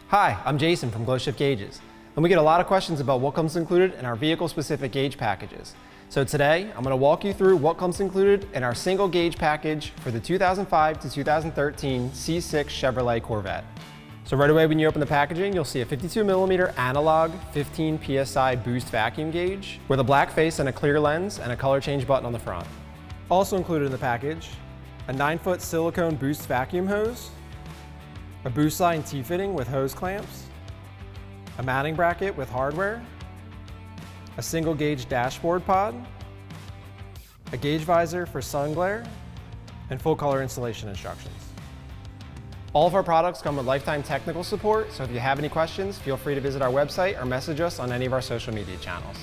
Hi, I'm Jason from GlowShift Gauges, and we get a lot of questions about what comes included in our vehicle-specific gauge packages. So today, I'm going to walk you through what comes included in our single gauge package for the 2005 to 2013 C6 Chevrolet Corvette. So right away when you open the packaging, you'll see a 52mm analog 15 PSI Boost vacuum gauge with a black face and a clear lens and a color change button on the front. Also included in the package, a 9-foot silicone Boost vacuum hose, a boost line T-fitting with hose clamps, a mounting bracket with hardware, a single gauge dashboard pod, a gauge visor for sun glare, and full color installation instructions. All of our products come with lifetime technical support, so if you have any questions, feel free to visit our website or message us on any of our social media channels.